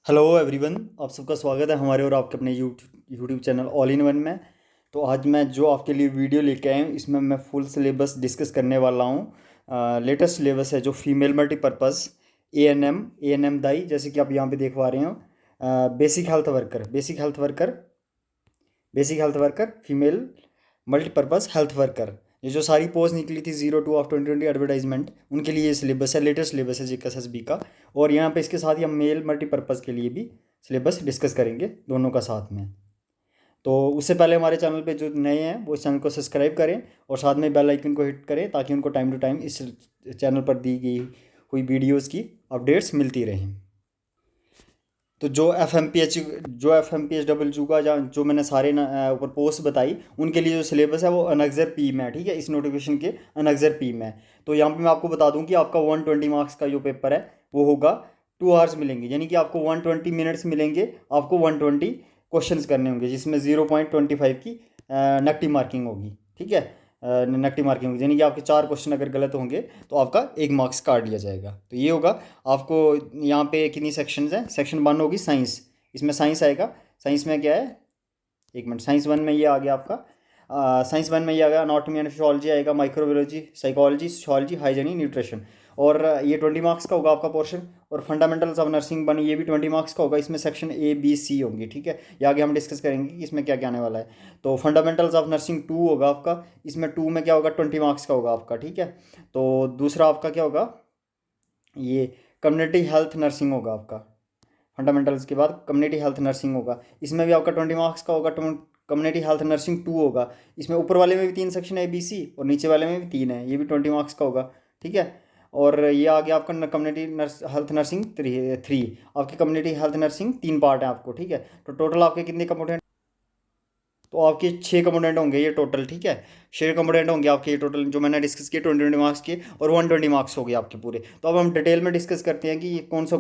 Hello everyone, आप सबका स्वागत है हमारे और आपके अपने YouTube channel all in one में। तो आज मैं जो आपके लिए वीडियो लेके आया हूँ, इसमें मैं फुल सिलेबस डिस्कस करने वाला हूँ। लेटेस्ट सिलेबस है जो female multipurpose A N M दाई, जैसे कि आप यहाँ पे देख पा रहे हो। Basic health worker female multipurpose health worker, ये जो सारी पोस्ट निकली थी 02/2020 एडवर्टाइजमेंट, उनके लिए ये सिलेबस है, लेटेस्ट सिलेबस है JKSSB का। और यहाँ पे इसके साथ ही हम मेल मल्टीपर्पज़ के लिए भी सिलेबस डिस्कस करेंगे दोनों का साथ में। तो उससे पहले हमारे चैनल पे जो नए हैं वो इस चैनल को सब्सक्राइब करें और साथ में बेल आइकन को हिट करें ताकि उनको टाइम टू टाइम इस चैनल पर दी गई हुई वीडियोज़ की अपडेट्स मिलती रहें। तो जो एफ एम पी एच का जो मैंने सारे ऊपर पोस्ट बताई, उनके लिए जो सिलेबस है वो अनअक्सर पी में है, ठीक है, इस नोटिफिकेशन के अनअक्सर पी में है। तो यहाँ पे मैं आपको बता दूं कि आपका 120 मार्क्स का जो पेपर है वो होगा 2 आवर्स मिलेंगे, यानी कि आपको 120 मिनट्स मिलेंगे, आपको 120 क्वेश्चंस करने होंगे, जिसमें 0.25 की नेगेटिव मार्किंग होगी, ठीक है। नेगेटिव मार्किंग होगी यानी कि आपके 4 क्वेश्चन अगर गलत होंगे तो आपका 1 मार्क्स काट लिया जाएगा। तो ये होगा आपको। यहाँ पे कितनी सेक्शंस हैं? सेक्शन 1 होगी साइंस, इसमें साइंस आएगा। साइंस में क्या है, एक मिनट, साइंस 1 में ये आ गया आपका। साइंस 1 में ये आ गया अनाटॉमी एंड फिजियोलॉजी आएगा, microbiology, psychology, sociology, hygiene, nutrition. और ये 20 मार्क्स का होगा आपका पोर्शन। और फंडामेंटल्स ऑफ नर्सिंग बनी, ये भी 20 मार्क्स का होगा, इसमें सेक्शन A B C होंगे, ठीक है। ये आगे हम डिस्कस करेंगे कि इसमें क्या क्या आने वाला है। तो फंडामेंटल्स ऑफ नर्सिंग 2 होगा आपका, इसमें 2 में क्या होगा, 20 मार्क्स का होगा आपका, ठीक है। तो दूसरा आपका क्या होगा, ये कम्युनिटी हेल्थ नर्सिंग होगा आपका। फंडामेंटल्स के बाद कम्युनिटी हेल्थ नर्सिंग होगा, इसमें भी आपका 20 मार्क्स का होगा। कम्युनिटी हेल्थ नर्सिंग 2 होगा, इसमें ऊपर वाले में भी 3 सेक्शन है ABC और नीचे वाले में भी 3 है, ये भी 20 मार्क्स का होगा, ठीक है। और ये आ गया आपका कम्युनिटी हेल्थ नर्सिंग 3। आपकी कम्युनिटी हेल्थ नर्सिंग 3 पार्ट है आपको, ठीक है। तो टोटल आपके कितने कंपोनेंट? तो आपके 6 कंपोनेंट होंगे ये टोटल, ठीक है। 6 कंपोनेंट होंगे आपके ये टोटल, जो मैंने डिस्कस किए 20 मार्क्स के, और 120 मार्क्स हो गए आपके पूरे। तो अब हम डिटेल में डिस्कस करते हैं कि ये कौन सा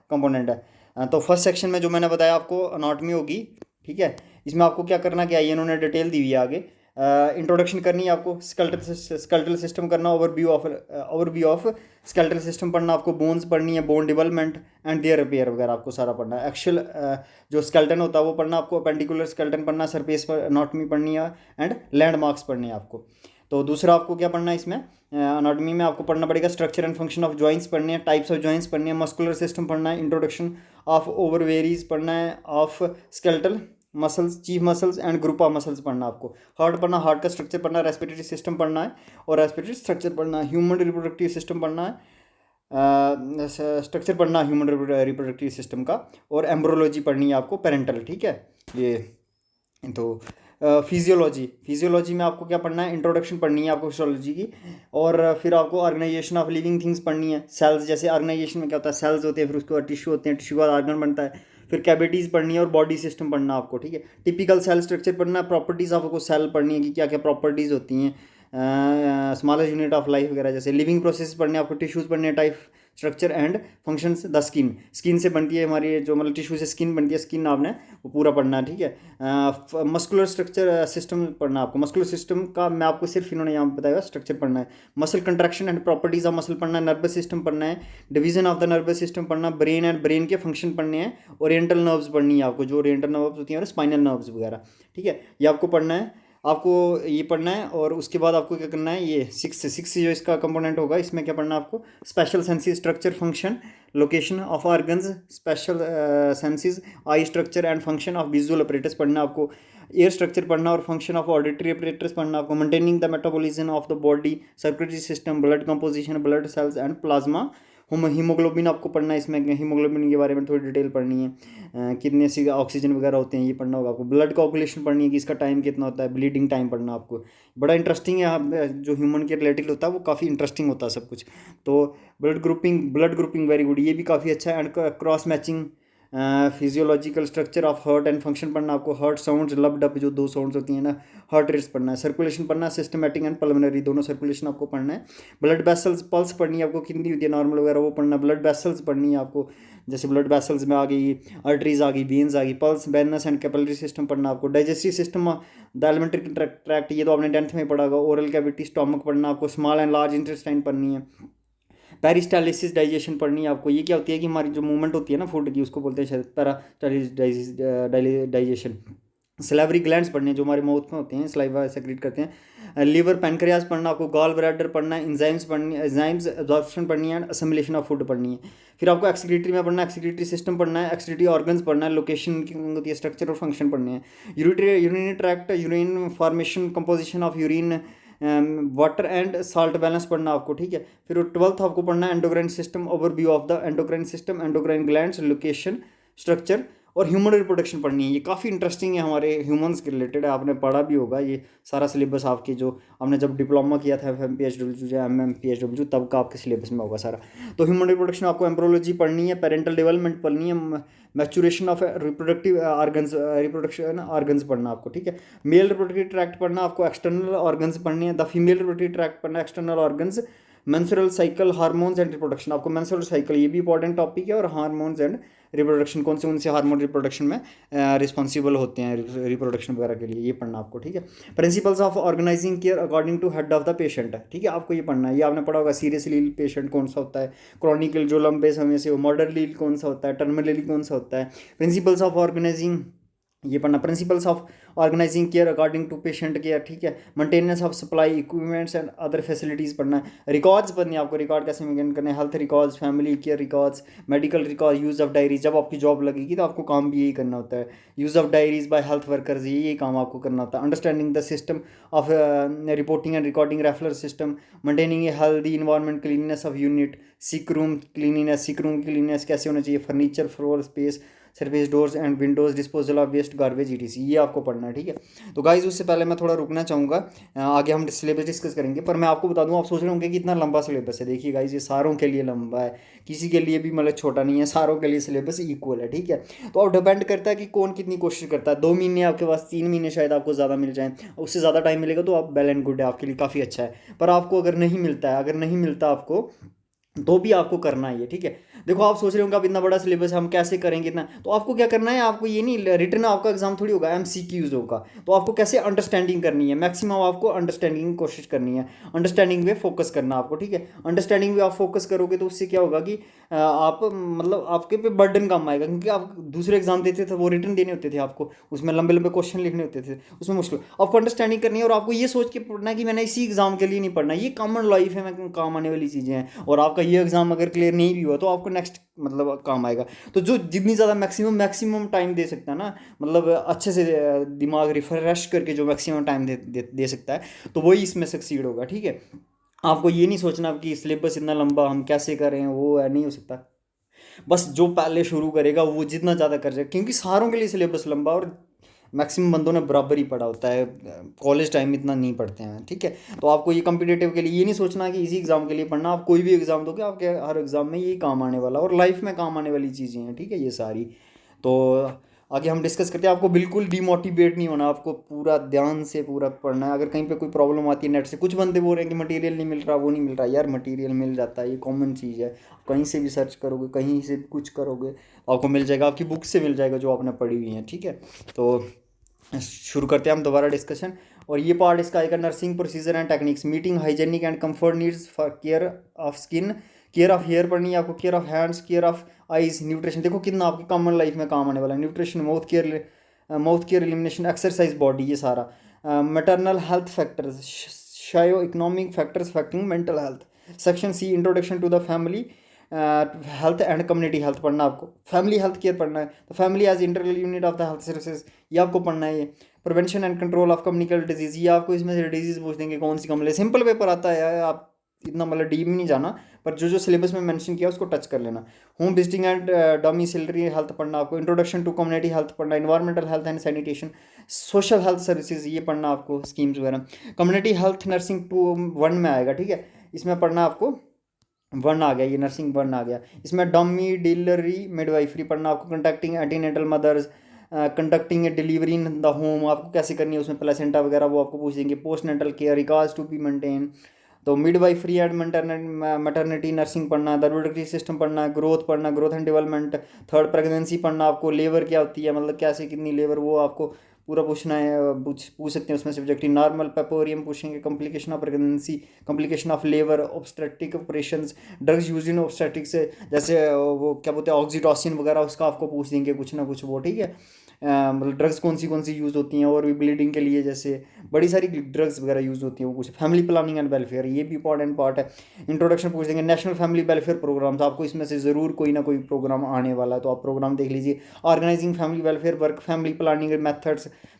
कंपोनेंट है। तो फर्स्ट सेक्शन में जो मैंने बताया आपको अनाटमी होगी, ठीक है। इसमें आपको क्या करना, क्या है, ये इन्होंने डिटेल दी हुई है आगे। इंट्रोडक्शन करनी है आपको, स्केलेटल सिस्टम करना, ओवरव्यू ऑफ स्केलेटल सिस्टम पढ़ना आपको, बोन्स पढ़नी है, bone development and their repair वगैरह आपको सारा पढ़ना है। एक्चुअल जो स्केलेटन होता है वो पढ़ना आपको, पेंडिकुलर स्केलेटन पढ़ना, सरफेस पर अनाटमी पढ़नी है एंड लैंडमार्क्स पढ़ने हैं आपको। तो दूसरा आपको क्या पढ़ना है इसमें, अनाटमी में आपको पढ़ना पड़ेगा structure and function of joints पढ़ने हैं, टाइप्स ऑफ जॉइंट्स पढ़ने हैं, मस्कुलर सिस्टम पढ़ना है, इंट्रोडक्शन ऑफ ओवरवेरीज पढ़ना है, of skeletal muscles, chief muscles and group of muscles पढ़ना आपको, हार्ट पढ़ना, हार्ट का स्ट्रक्चर पढ़ना, रेस्पिरेटरी सिस्टम पढ़ना है और रेस्पिरेटरी स्ट्रक्चर पढ़ना है, ह्यूमन रिप्रोडक्टिव सिस्टम पढ़ना है, स्ट्रक्चर पढ़ना ह्यूमन रिप्रोडक्टिव सिस्टम का, और एम्ब्रोलॉजी पढ़नी है आपको, पेरेंटल, ठीक है ये। तो फिजियोलॉजी में आपको क्या पढ़ना है, इंट्रोडक्शन पढ़नी है आपको फिजियोलॉजी की। और फिर आपको ऑर्गेनाइजेशन ऑफ लिविंग थिंग्स पढ़नी है, सेल्स, जैसे ऑर्गेनाइजेशन में क्या होता है, सेल्स होते हैं, फिर उसके बाद टिश्यू होते हैं, टिश्यू का ऑर्गन बनता है, फिर कैविटीज़ पढ़नी है और बॉडी सिस्टम पढ़ना आपको, ठीक है। टिपिकल सेल स्ट्रक्चर पढ़ना है, प्रॉपर्टीज़ आपको सेल पढ़नी है कि क्या क्या प्रॉपर्टीज़ होती हैं, स्मॉलेस्ट यूनिट ऑफ लाइफ वगैरह, जैसे लिविंग प्रोसेस पढ़ने आपको, टिश्यूज़ पढ़ने, type, structure and functions, the skin से बनती है हमारी, जो मतलब टिश्यू से स्किन बनती है, स्किन आपने वो पूरा पढ़ना है, ठीक है। मस्कुलर स्ट्रक्चर सिस्टम पढ़ना आपको, मस्कुलर सिस्टम का मैं आपको सिर्फ इन्होंने यहाँ बताया स्ट्रक्चर पढ़ना है। Muscle contraction and properties of muscle पढ़ना है, नर्वस सिस्टम पढ़ना है, division of the nervous system पढ़ना, ब्रेन एंड ब्रेन के फंक्शन पढ़ने हैं, ओरिएंटल नर्व्स पढ़नी है आपको, जो ओरिएंटल नर्व्स होती हैं और स्पाइनल नर्व्स वगैरह, ठीक है, ये आपको पढ़ना है, आपको ये पढ़ना है। और उसके बाद आपको क्या करना है, ये सिक्स जो इसका कंपोनेंट होगा, इसमें क्या पढ़ना है आपको, special senses, structure, function, location of organs, special senses, I structure and function of visual apparatus पढ़ना आपको, एयर स्ट्रक्चर पढ़ना और फंक्शन ऑफ ऑडिटरी अपरेटस पढ़ना आपको, maintaining the metabolism of the body, circulatory system, blood composition, blood cells and plasma, haemoglobin आपको पढ़ना है, इसमें हीमोग्लोबिन के बारे में थोड़ी डिटेल पढ़नी है, कितने सी ऑक्सीजन वगैरह होते हैं ये पढ़ना होगा आपको, ब्लड कोगुलेशन पढ़नी है कि इसका टाइम कितना होता है, ब्लीडिंग टाइम पढ़ना आपको, बड़ा इंटरेस्टिंग है, जो ह्यूमन के रिलेटेड होता है वो काफ़ी इंटरेस्टिंग होता है सब कुछ। तो ब्लड ग्रुपिंग वेरी गुड, ये भी काफ़ी अच्छा है, and cross matching, physiological structure of heart and function पढ़ना आपको, हार्ट साउंड्स, लब डब जो 2 साउंड्स होती हैं ना, हार्ट रेट्स पढ़ना है, सर्कुलेशन पढ़ना है, सिस्टमेटिक एंड पल्मोनरी दोनों सर्कुलेशन आपको पढ़ना है, ब्लड वेसल्स, पल्स पढ़नी है आपको, कितनी होती है नॉर्मल वगैरह वो पढ़ना, ब्लड वेसल्स पढ़नी है आपको, जैसे ब्लड वेसल्स में आ गई, आर्टरीज आ गई, वेन्स आ गई, pulse, venous and capillary system पढ़ना आपको, digestive system, the alimentary tract, ये तो आपने 10th में पढ़ा होगा, ओरल कैविटी, स्टोमक पढ़ना आपको, स्मॉल एंड लार्ज इंटेस्टाइन पढ़नी है, पेरिस्टालिसिस डाइजेशन पढ़नी है आपको। ये क्या होती है कि हमारी जो मूवमेंट होती है ना फूड की, उसको बोलते हैं शायद पेरास्टालिस डाइजेशन। सलाइवरी ग्लैंड्स पढ़ने हैं जो हमारे माउथ में होते हैं, सलाइवा सेक्रेट करते हैं। लीवर पैनक्रियाज पढ़ना आपको, गॉल ब्लैडर पढ़ना है, इंजाइम्स पढ़नी है, एंजाइम्स एब्जॉर्प्शन पढ़नी है, असिमिलेशन ऑफ फूड पढ़नी है। फिर आपको एक्सक्रीटरी में पढ़ना है, एक्सक्रीटरी सिस्टम पढ़ना है, एक्सक्रीटरी ऑर्गन्स पढ़ना है, लोकेशन की होती है, स्ट्रक्चर और फंक्शन पढ़ने हैं। Urinary tract, urine formation, composition of urine, water and salt balance पढ़ना आपको, ठीक है। फिर 12th आपको पढ़ना है endocrine system, overview of the endocrine system, endocrine glands, location, structure और ह्यूमन रिप्रोडक्शन पढ़नी है। ये काफ़ी इंटरेस्टिंग है, हमारे ह्यूमंस के रिलेटेड है, आपने पढ़ा भी होगा ये सारा सिलेबस आपके जो आपने जब डिप्लोमा किया था FMPHW या MMPHW तब का आपके सिलेबस में होगा सारा। तो ह्यूमन रिप्रोडक्शन आपको एम्ब्रोलॉजी पढ़नी है, पेरेंटल डेवलपमेंट पढ़नी है, maturation of reproductive organs, reproduction organs पढ़ना आपको, ठीक है। मेल रिप्रोडक्टिव ट्रैक्ट पढ़ना आपको, एक्सटर्नल ऑर्गन्स पढ़नी है। द फीमेल रिप्रोडक्टिव ट्रैक्ट पढ़ना, external organs, menstrual cycle, hormones and reproduction आपको, मेंस्ट्रुअल साइकिल ये भी इंपॉर्टेंट टॉपिक है, और हार्मोन्स एंड रिप्रोडक्शन कौन से हार्मोन रिप्रोडक्शन में रिस्पॉन्सिबल होते हैं रिप्रोडक्शन वगैरह के लिए, ये पढ़ना आपको, ठीक है। Principles of organizing care according to head of the patient, ठीक है, आपको ये पढ़ना है। ये आपने पढ़ा होगा, सीरियसली इल पेशेंट कौन सा होता है, क्रॉनिकल जो लंबे समय से हो, मॉडर्नली इल कौन सा होता है, टर्मिनली कौन सा होता है। प्रिंसिपल्स ऑफ ऑर्गेनाइजिंग ये पढ़ना, principles of organizing care according to patient care, ठीक है। Maintenance of supply equipments and other facilities पढ़ना है। रिकॉर्ड्स पढ़नी है आपको, रिकॉर्ड कैसे मेंटेन करने हैं, health records, family care records, medical record, use of diaries, जब आपकी जॉब लगेगी तो आपको काम भी यही करना होता है, use of diaries by health workers, ये काम आपको करना होता है। Understanding the system of reporting and recording referral system, maintaining a healthy environment, cleanliness of unit, sick room cleanliness, sick room की क्लीननेस कैसे होना चाहिए, furniture, floor space, service doors and windows, disposal of waste, garbage, ETC, ये आपको पढ़ना है, ठीक है। तो गाइज उससे पहले मैं थोड़ा रुकना चाहूँगा, आगे हम सिलेबस डिस्कस करेंगे, पर मैं आपको बता दूँ, आप सोच रहे होंगे कि इतना लंबा सिलेबस है। देखिए गाइज, ये सारों के लिए लंबा है, किसी के लिए भी मतलब छोटा नहीं है, सारों के लिए सिलेबस इक्वल है, ठीक है। तो अब डिपेंड करता है कि कौन कितनी कोशिश करता है। 2 महीने आपके पास, 3 महीने शायद आपको ज़्यादा मिल जाए, उससे ज़्यादा टाइम मिलेगा तो आप वेल एंड गुड है, आपके लिए काफ़ी अच्छा है। पर आपको अगर नहीं मिलता है, अगर नहीं मिलता आपको, तो भी आपको करना है ये, ठीक है। देखो आप सोच रहे होंगे अब इतना बड़ा सिलेबस है, हम कैसे करेंगे इतना, तो आपको क्या करना है, आपको ये नहीं रिटर्न आपका एग्जाम थोड़ी होगा, MCQs होगा, तो आपको कैसे अंडरस्टैंडिंग करनी है, मैक्सिमम आपको अंडरस्टैंडिंग की कोशिश करनी है, अंडरस्टैंडिंग पे फोकस करना आपको, ठीक है। अंडरस्टैंडिंग पे आप फोकस करोगे तो उससे क्या होगा कि आप मतलब आपके पे बर्डन कम आएगा, क्योंकि आप दूसरे एग्जाम देते थे वो रिटर्न देने होते थे आपको, उसमें लंबे लंबे क्वेश्चन लिखने होते थे, उसमें मुश्किल। आपको अंडरस्टैंडिंग करनी है और आपको ये सोच के पढ़ना है कि मैंने इसी एग्जाम के लिए नहीं पढ़ना, ये कॉमन लाइफ है, मैं काम आने वाली चीज़ें हैं, और आपका ये एग्जाम अगर क्लियर नहीं भी हुआ तो आपको नेक्स्ट मतलब काम आएगा। तो जो जितनी ज़्यादा मैक्सिमम टाइम दे सकता है ना, मतलब अच्छे से दिमाग रिफ्रेश करके जो मैक्सिमम टाइम दे सकता है, तो वही इसमें सक्सीड होगा, ठीक है। आपको ये नहीं सोचना कि सिलेबस इतना लंबा हम कैसे करें, वो है नहीं हो सकता। बस जो पहले शुरू करेगा वो जितना ज़्यादा कर जाए, क्योंकि सारों के लिए सिलेबस लंबा, और मैक्सिमम बंदों ने बराबर ही पढ़ा होता है, कॉलेज टाइम इतना नहीं पढ़ते हैं, ठीक है। तो आपको ये कम्पिटेटिव के लिए ये नहीं सोचना कि इसी एग्ज़ाम के लिए पढ़ना, आप कोई भी एग्ज़ाम दोगे आपके हर एग्ज़ाम में यही काम आने वाला, और लाइफ में काम आने वाली चीज़ें हैं, ठीक है, ये सारी। तो आगे हम डिस्कस करते हैं। आपको बिल्कुल डिमोटिवेट नहीं होना, आपको पूरा ध्यान से पूरा पढ़ना है। अगर कहीं पे कोई प्रॉब्लम आती है नेट से, कुछ बंदे बोल रहे हैं कि मटेरियल नहीं मिल रहा, वो नहीं मिल रहा, यार मटेरियल मिल जाता है, ये कॉमन चीज़ है, कहीं से भी सर्च करोगे, कहीं से भी कुछ करोगे आपको मिल जाएगा, आपकी बुक से मिल जाएगा जो आपने पढ़ी हुई है, ठीक है। तो शुरू करते हैं हम दोबारा डिस्कशन, और ये पार्ट इसका आएगा, nursing procedure and techniques, meeting hygienic and comfort needs for care of skin, care of hair पढ़नी है आपको, care of hands, care of eyes, nutrition, देखो कितना आपकी कॉमन लाइफ में काम आने वाला है, nutrition, mouth care, elimination, exercise, body, ये सारा। Maternal health factors, socio economic factors affecting mental health, section C, introduction to the family health and community health पढ़ना आपको, फैमिली हेल्थ केयर पढ़ना है, तो family as integral unit of the health services, ये आपको पढ़ना है। ये prevention and control of communicable disease, ये आपको इसमें से डिजीज पूछ देंगे कौन सी कम, सिंपल पेपर आता है, आप इतना मतलब डीप नहीं जाना, पर जो जो सिलेबस में मेंशन किया उसको टच कर लेना। Home visiting and domiciliary health पढ़ना आपको, इंट्रोडक्शन टू कम्युनिटी हेल्थ पढ़ना, environmental health and sanitation, social health services, ये पढ़ना आपको, स्कीम्स वगैरह। कम्युनिटी हेल्थ नर्सिंग 1 में आएगा, ठीक है, इसमें पढ़ना आपको 1 आ गया, ये नर्सिंग 1 आ गया। इसमें डोमिडिलरी मिडवाइफरी पढ़ना आपको, conducting antenatal mothers, conducting a delivery in the home, आपको कैसे करनी है, उसमें प्लेसेंटा वगैरह वो आपको पूछ देंगे। Postnatal care, records to be maintain, तो मिडवाइफरी एंड मैटरनिटी नर्सिंग पढ़ना, द रिप्रोडक्टिव सिस्टम पढ़ना, growth and development, third pregnancy पढ़ना आपको, लेबर क्या होती है, मतलब कैसे कितनी लेबर, वो आपको पूरा पूछना है, पूछ सकते हैं उसमें सब्जेक्टिव। नॉर्मल पेपोरियम पूछेंगे, complication of pregnancy, complication of labour, obstetric operations, drugs use in obstetrics, जैसे वो क्या बोलते हैं ऑक्सीटोसिन वगैरह, उसका आपको पूछ देंगे कुछ ना कुछ वो, ठीक है। मतलब ड्रग्स कौन सी यूज़ होती हैं, और भी ब्लीडिंग के लिए जैसे बड़ी सारी ड्रग्स वगैरह यूज़ होती हैं वो कुछ। फैमिली प्लानिंग एंड वेलफेयर, ये भी इंपॉर्टेंट पार्ट है। इंट्रोडक्शन पूछ देंगे, नेशनल फैमिली वेलफेयर प्रोग्राम, तो आपको इसमें से ज़रूर कोई ना कोई प्रोग्राम आने वाला है, तो आप प्रोग्राम देख लीजिए। Organizing family welfare work, family planning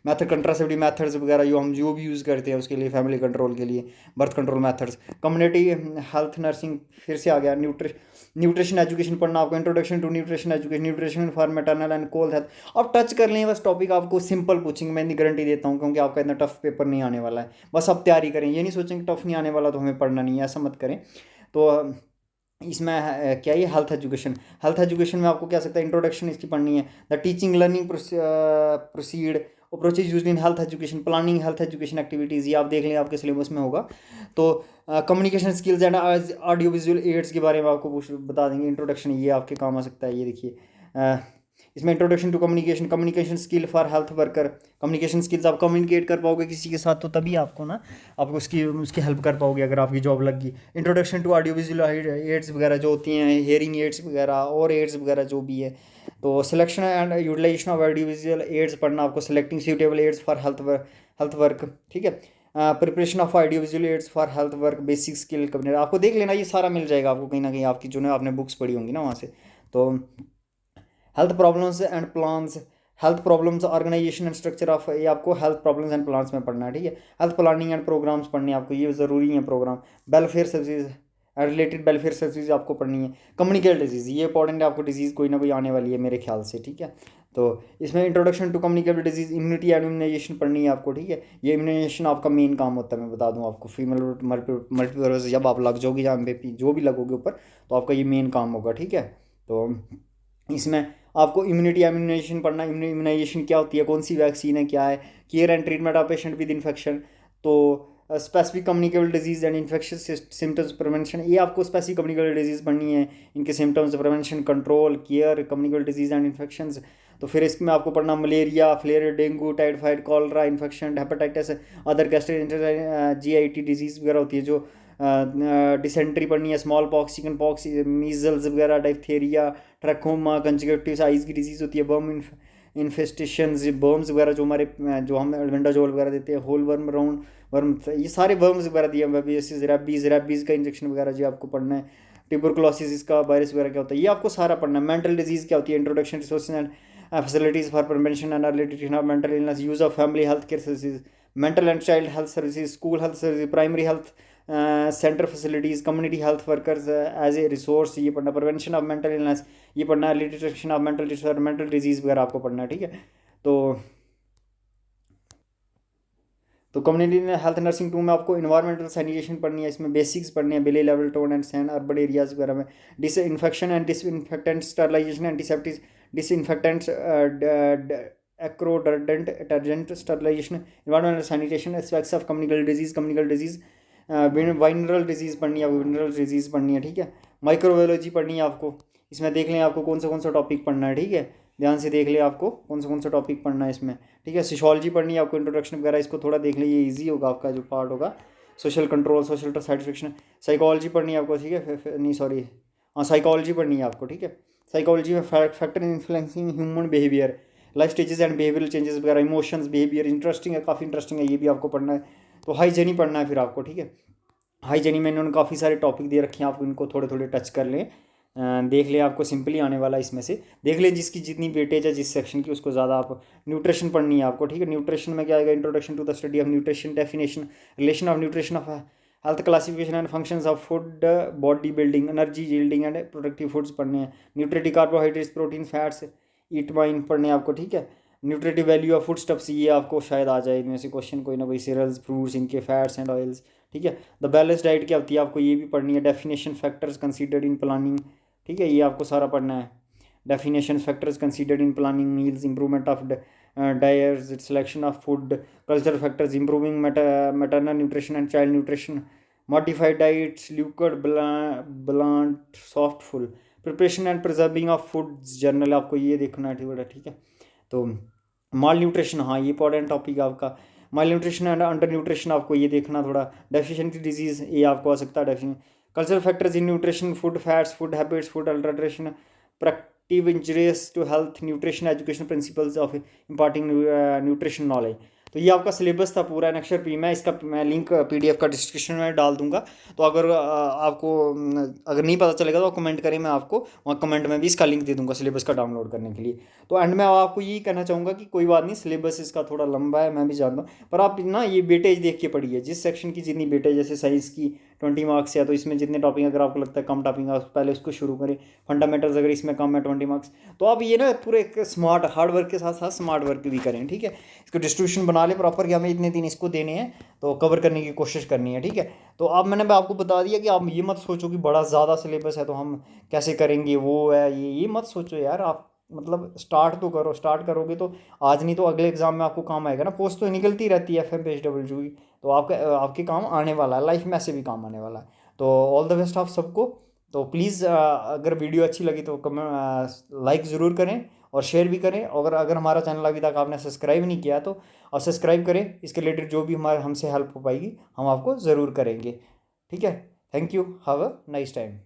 method contraceptive methods वगैरह जो भी यूज़ करते हैं उसके लिए, फैमिली कंट्रोल के लिए, birth control methods, community health nursing, फिर से आ गया न्यूट्रिशन एजुकेशन पढ़ना आपको, introduction to nutrition education, nutrition for maternal and cold health. आप टच कर लें बस टॉपिक, आपको सिंपल पूछेंगे, मैं इतनी गारंटी देता हूँ, क्योंकि आपका इतना टफ पेपर नहीं आने वाला है। बस आप तैयारी करें, ये नहीं सोचेंगे टफ नहीं आने वाला तो हमें पढ़ना नहीं है, ऐसा मत करें। तो इसमें क्या ये हेल्थ एजुकेशन में आपको क्या सकता है, इंट्रोडक्शन इसकी पढ़नी है, the teaching learning proceed, approaches used in health education, planning health education activities, ये आप देख लें आपके सिलेबस में होगा। तो communication skills and audio visual ads के बारे में आपको बता देंगे, इंट्रोडक्शन ये आपके काम आ सकता है। ये देखिए इसमें introduction to communication skill for health worker, communication skills, आप कम्युनिकेट कर पाओगे किसी के साथ तो तभी आपको ना आपको उसकी हेल्प कर पाओगे अगर आपकी जॉब लग गई। Introduction to audio visual aids वगैरह जो होती हैं, हेयरिंग एड्स वगैरह और एड्स वगैरह जो भी है। तो selection and utilization of audio visual aids पढ़ना आपको, selecting suitable aids for health work, ठीक है। Preparation of audio visual aids for health work, basic skill community, आपको देख लेना, ये सारा मिल जाएगा आपको कहीं ना कहीं, आपकी जो ना आपने बुक्स पढ़ी होंगी ना वहाँ से। तो health problems and plans, health problems organization and structure of, ये आपको हेल्थ प्रॉब्लम्स एंड प्लान्स में पढ़ना है, ठीक है। हेल्थ प्लानिंग एंड प्रोग्राम्स पढ़ने हैं आपको, ये ज़रूरी है programme. Welfare service and related welfare service आपको पढ़नी है। कम्युनिकेबल डिजीज़, ये इंपॉर्टेंट है, आपको डिजीज़ कोई ना कोई आने वाली है मेरे ख्याल से, ठीक है। तो इसमें introduction to communicable disease, immunity and immunization पढ़नी है आपको, ठीक है। ये इम्यूनाइजेशन आपका मेन काम होता है, मैं बता दूँ आपको, फीमेल मल्टीपर्पज़ जब आप लग जाओगे जहाँ पे जो भी लगोगे ऊपर, तो आपका ये मेन काम होगा, ठीक है। तो इसमें आपको इम्यूनिटी इम्यूनाइजेशन पढ़ना, इम्यूनाइजेशन क्या होती है, कौन सी वैक्सीन है, क्या है, care and treatment of patient with infection, तो specific communicable disease and infectious symptoms prevention, ये आपको स्पेसिफिक कम्युनिकेबल डिजीज़ पढ़नी है, इनके symptoms, prevention, control, care, communicable disease and infections. तो फिर इसमें आपको पढ़ना malaria, filaria, dengue, typhoid, cholera infection, hepatitis, other gastrointestinal GIT disease वगैरह होती है, जो डिसेंट्री पढ़नी है, small pox, chicken pox, measles वगैरह, डाइफ्थेरिया, ट्रैकोमा, कंजक्टिविटिस, आइज़ की डिजीज़ होती है, बर्म इन्फेस्टेशंस, बर्म्स वगैरह जो हमारे जो हम एल्बेंडाजोल वगैरह देते हैं, होल वर्म, राउंड वर्म, ये सारे वर्म्स वगैरह दिए, रैबीज़ का इंजेक्शन वगैरह जी आपको पढ़ना है। ट्यूबरकुलोसिस का वायरस वगैरह क्या होता है, ये आपको सारा पढ़ना है। मेंटल डिजीज़ क्या होती है, introduction resources and facilities for prevention and early detection of mental illness, use of family health care services, mental and child health services, school health service, primary health centre facilities, community health workers as a resource, ये पढ़ना। Prevention of mental illness, ये पढ़ना है। Early detection of mental disease वगैरह आपको पढ़ना है, ठीक है। तो कम्युनिटी हेल्थ नर्सिंग 2 में आपको इन्वायरमेंटल सैनिटेशन पढ़नी है, इसमें बेसिक्स पढ़नी है, village level, town and sand, urban areas वगैरह में, disinfection and disinfectant, sterilization, antiseptics, disinfectants, एक्रोडर्डेंट, detergent, sterilization, environmental sanitation, aspects of communicable disease, venereal disease पढ़नी है, वाइनरल डिजीज़ पढ़नी है, ठीक है। माइक्रोबायोलॉजी पढ़नी है आपको, इसमें देख लें आपको कौन सा टॉपिक पढ़ना है, ठीक है। ध्यान से देख ले आपको कौन सा टॉपिक पढ़ना है इसमें, ठीक है। सोशियोलॉजी पढ़नी है आपको, इंट्रोडक्शन वगैरह, इसको थोड़ा देख लीजिए, ईजी होगा आपका जो पार्ट होगा। Social control, social satisfaction, psychology पढ़नी है आपको, ठीक है। नहीं सॉरी, हाँ साइकोलॉजी पढ़नी है आपको, ठीक है। साइकोलॉजी में factor influencing human behaviour, life stages and behavioural changes वगैरह, इमोशंस, बिहेवियर, इंटरेस्टिंग है, काफ़ी इंटरेस्टिंग है, ये भी आपको पढ़ना है। तो हाइजीन पढ़ना है फिर आपको, ठीक है। हाइजीन में इन्होंने काफ़ी सारे टॉपिक दे रखे हैं, आप इनको थोड़े टच कर लें, देख लें, आपको सिंपली आने वाला इसमें से देख लें, जिसकी जितनी वेटेज है जिस सेक्शन की उसको ज़्यादा आप। न्यूट्रिशन पढ़नी है आपको, ठीक है। न्यूट्रिशन में क्या आएगा, introduction to the study of nutrition, definition, relation of nutrition of health, classification and functions of food, body building, energy yielding and productive foods पढ़ने हैं। Nutritive carbohydrates, protein, fats, vitamin पढ़ने हैं आपको, ठीक है। Nutritive value of food foodstuffs आपको शायद आ जाए इनमें से क्वेश्चन कोई ना कोई, सीरियल्स, फ्रूट्स, इनके फैट्स एंड ऑयल्स, ठीक है। द बैलेंस डाइट क्या होती है आपको ये भी पढ़नी है। Definition factors considered in planning, ठीक है, ये आपको सारा पढ़ना है। Definition factors considered in planning meals, improvement of diets, selection of food, culture factors, improving maternal nutrition and child nutrition, modified diets, liquid, bland, soft full, preparation and preserving of foods general, आपको ये देखना है, ठीक है। तो माल nutrition, हाँ ये important topic है आपका। माल न्यूट्रिशन एंड अंडर न्यूट्रिशन आपको ये देखना थोड़ा। डेफिशिएंसी डिजीज ये आपको आ सकता है deficiency. Cultural factors in nutrition, food fads, food habits, food adulteration, practice injuries to health, nutrition education, principles of imparting nutrition knowledge. तो ये आपका सिलेबस था पूरा अक्षर पी में। इसका मैं लिंक पीडीएफ का डिस्क्रिप्शन में डाल दूंगा। तो अगर आपको अगर नहीं पता चलेगा तो कमेंट करें, मैं आपको वहाँ कमेंट में भी इसका लिंक दे दूंगा सिलेबस का डाउनलोड करने के लिए। तो एंड में आपको यही कहना चाहूँगा कि कोई बात नहीं, सिलेबस इसका थोड़ा लंबा है, मैं भी जानता हूँ, पर आप ना ये वेटेज देख के पढ़िए, जिस सेक्शन की जितनी वेटेज, जैसे साइंस की 20 मार्क्स है तो इसमें जितने टॉपिक अगर आपको लगता है कम टॉपिक है पहले उसको शुरू करें। फंडामेंटल्स अगर इसमें कम है 20 मार्क्स, तो आप ये ना पूरे एक स्मार्ट हार्ड वर्क के साथ साथ स्मार्ट वर्क भी करें, ठीक है। इसको डिस्ट्रीब्यूशन बना ले प्रॉपर कि हमें इतने दिन इसको देने हैं तो कवर करने की कोशिश करनी है, ठीक है। तो अब मैंने आपको बता दिया कि आप ये मत सोचो कि बड़ा ज़्यादा सिलेबस है तो हम कैसे करेंगे, वो है ये मत सोचो यार। आप मतलब स्टार्ट तो करो, स्टार्ट करोगे तो आज नहीं तो अगले एग्जाम में आपको काम आएगा ना। पोस्ट तो निकलती रहती है FMPHW की, तो आपके काम आने वाला है, लाइफ में ऐसे भी काम आने वाला है। तो ऑल द बेस्ट आप सबको। तो प्लीज़ अगर वीडियो अच्छी लगी तो कमेंट लाइक ज़रूर करें और शेयर भी करें। और अगर हमारा चैनल अभी तक आपने सब्सक्राइब नहीं किया तो आप सब्सक्राइब करें। इसके रिलेटेड जो भी हमारे हमसे हेल्प हो पाएगी हम आपको ज़रूर करेंगे, ठीक है। Thank you, have a nice time.